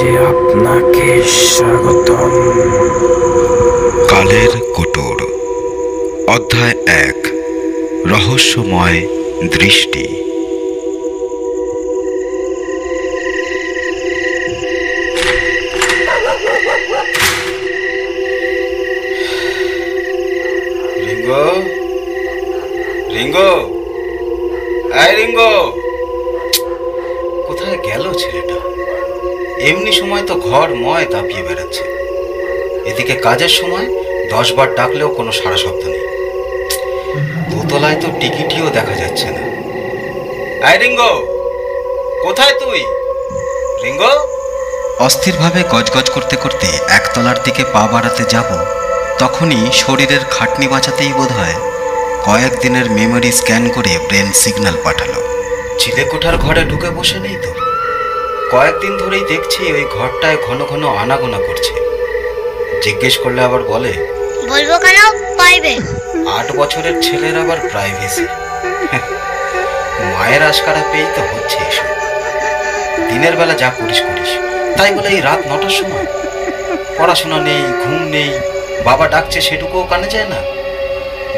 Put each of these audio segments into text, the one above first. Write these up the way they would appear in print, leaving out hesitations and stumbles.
ইতিহাসে আপনাকে স্বাগতম। কালের কোটর, অধ্যায় 1, রহস্যময় দৃষ্টি। রিঙ্গো, রিঙ্গো, এই রিঙ্গো, কোথায় গেল ছেলেটা? এমনি সময় তো ঘর ময় দাপিয়ে বেড়াচ্ছে, এদিকে কাজের সময় 10 বার ডাকলেও কোনো সাড়া শব্দ নেই। দোতলায় তো টিকিটিও দেখা যাচ্ছে না। এই রিঙ্গো, কোথায় তুই? রিঙ্গো। অস্থিরভাবে গজগজ করতে করতে একতলার দিকে পা বাড়াতে যাব, তখনই শরীরের খাটনি বাঁচাতেই বোধহয় কয়েকদিনের মেমোরি স্ক্যান করে ব্রেন সিগন্যাল পাঠালো। চিলেকোঠার ঘরে ঢুকে বসে নেই তো, কয়েকদিন ধরেই দেখছি ওই ঘরটায় ঘন ঘন আনাগোনা করছে। জিজ্ঞেস করলে আবার বলে, বলবো কেন, পাইবে। 8 বছরের ছেলের আবার প্রাইভেসি। মায়ের আশকারা পেয়েই তো হচ্ছে এসব। দিনের বেলা যা করিস করিস, তাই বলে এই রাত 9টার সময়? পড়াশোনা নেই, ঘুম নেই, বাবা ডাকছে সেটুকুও কানে যায় না।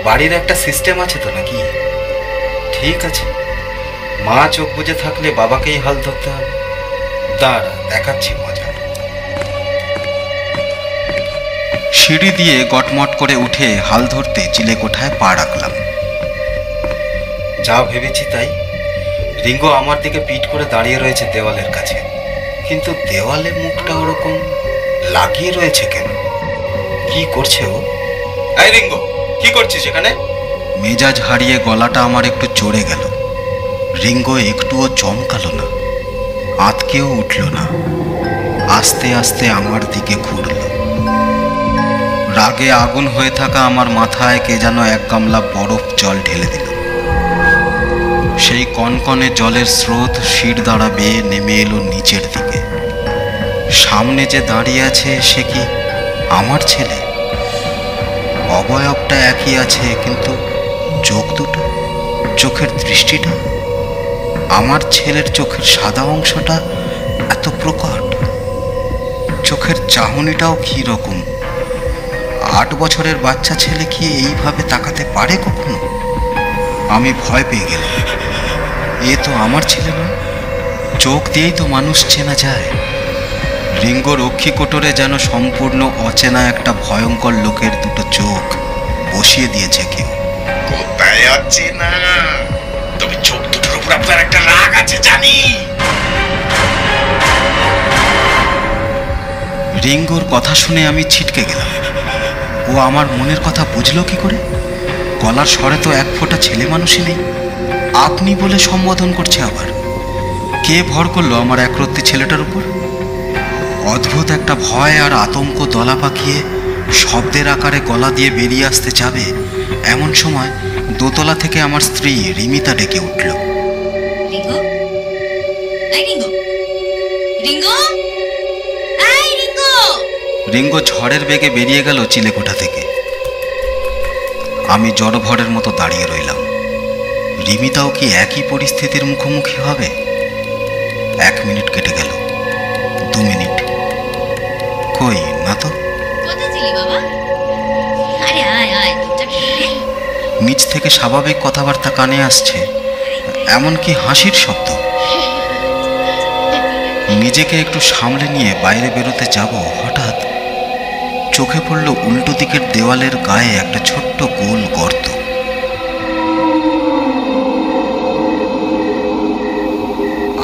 বাড়ির একটা সিস্টেম আছে তো নাকি? ঠিক আছে, মা চোখ বুজে থাকলে বাবাকেই হাল ধরতে হবে। দাঁড়া, দেখাচ্ছি মজা। সিঁড়ি দিয়ে গটমট করে উঠে হাল ধরতে চিলেকোঠায় পা রাখলাম। যা ভেবেছি তাই। রিঙ্গো আমার দিকে পিঠ করে দাঁড়িয়ে রয়েছে দেওয়ালের কাছে, কিন্তু দেওয়ালে মুখটা ওরকম লাগিয়ে রয়েছে কেন? কি করছে ও? এই রিঙ্গো, কি করছিস এখানে? মেজাজ হারিয়ে গলাটা আমার একটু চড়ে গেল। রিঙ্গো একটুও চমকালো না, আঁতকেও উঠল না, আস্তে আস্তে আমার দিকে ঘুরল। রাগে আগুন হয়ে থাকা আমার মাথায় কে যেন 1 গামলা বরফ জল ঢেলে দিল। সেই কনকনে জলের স্রোত শির দ্বারা বেয়ে নেমে এলো নিচের দিকে। সামনে যে দাঁড়িয়ে আছে সে কি আমার ছেলে? অবয়বটা একই আছে, কিন্তু চোখ দুটো, চোখের দৃষ্টিটা, আমার ছেলের চোখের সাদা অংশটা এত প্রকট। চোখের চাহনিটাও কি রকম। 8 বছরের বাচ্চা ছেলে কি এইভাবে তাকাতে পারে কখনো? আমি ভয় পেয়ে গেলাম। এ তো আমার ছেলে নয়, চোখ দিয়েই তো মানুষ চেনা যায়। রিঙ্গোর রক্ষী কোটরে যেন সম্পূর্ণ অচেনা একটা ভয়ঙ্কর লোকের দুটো চোখ বসিয়ে দিয়েছে কেউ। কোথায় আছে না, তবে চোখ দুটোর উপর আপনার একটা রাগ আছে জানি। রিঙ্গোর কথা শুনে আমি ছিটকে গেলাম। ও আমার মনের কথা বুঝলো কি করে? গলার স্বরে তো 1 ফোঁটা ছেলে মানুষই নেই। আপনি বলে সম্বোধন করছে আবার। কে ভর করলো আমার একরত্তি ছেলেটার উপর? অদ্ভুত একটা ভয় আর আতঙ্ক দলা পাকিয়ে শব্দের আকারে গলা দিয়ে বেরিয়ে আসতে যাবে, এমন সময় দোতলা থেকে আমার স্ত্রী রিমিতা ডেকে উঠল। রিঙ্গো, এই রিঙ্গো, রিঙ্গো, এই রিঙ্গো। রিঙ্গো ঝড়ের বেগে বেরিয়ে গেল চিলেকোঠা থেকে। আমি জড়ভরের মতো দাঁড়িয়ে রইলাম। রিমিতাও কি একই পরিস্থিতির মুখোমুখি হবে? 1 মিনিট কেটে গেল, 2 মিনিট, কই না তো। কোথায় ছিলি বাবা? আরে আয় আয়, নিচ থেকে স্বাভাবিক কথাবার্তা কানে আসছে, এমনকি হাসির শব্দ। নিজেকে একটু সামলে নিয়ে বাইরে বেরোতে যাব, হঠাৎ চোখে পড়ল উল্টো দিকের দেওয়ালের গায়ে একটা ছোট্ট গোল গর্ত।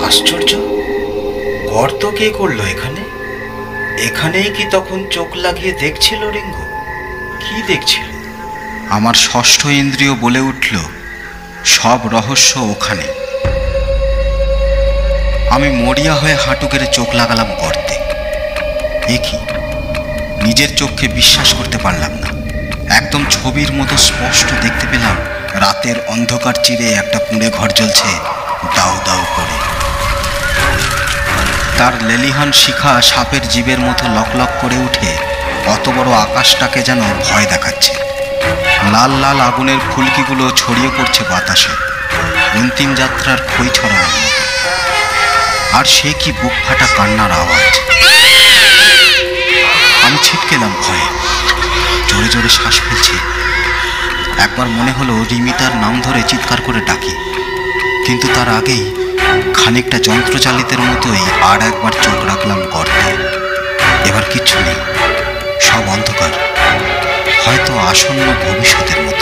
আশ্চর্য, গর্ত কে করলো এখানে? এখানেই কি তখন চোখ লাগিয়ে দেখছিল রিঙ্গো? কি দেখছিল? আমার ষষ্ঠ ইন্দ্রিয় বলে উঠল, সব রহস্য ওখানে। আমি মরিয়া হয়ে হাঁটু গেড়ে চোখ লাগালাম গর্তে। এ কি? নিজের চোখকে বিশ্বাস করতে পারলাম না। একদম ছবির মতো স্পষ্ট দেখতে পেলাম রাতের অন্ধকার চিরে একটা পুড়ে ঘর জ্বলছে দাউ দাউ করে। তার লেলিহান শিখা সাপের জীবের মতো লকলক করে উঠে অত বড় আকাশটাকে যেন ভয় দেখাচ্ছে। লাল লাল আগুনের ফুলকিগুলো ছড়িয়ে পড়ছে বাতাসে, অন্তিম যাত্রার খই ছড়ানোর মতো। আর সে কি বুক ফাটা কান্নার আওয়াজ। ছিটকে এলাম ভয়ে। জোরে জোরে শ্বাস ফেলছি। একবার মনে হলো রিমি তার নাম ধরে চিৎকার করে ডাকি, কিন্তু তার আগেই খানিকটা যন্ত্রচালিতের মতোই আর একবার চোখ রাখলাম গর্তে। এবার কিচ্ছু নেই, সব অন্ধকার, হয়তো আসন্ন ভবিষ্যতের মতো।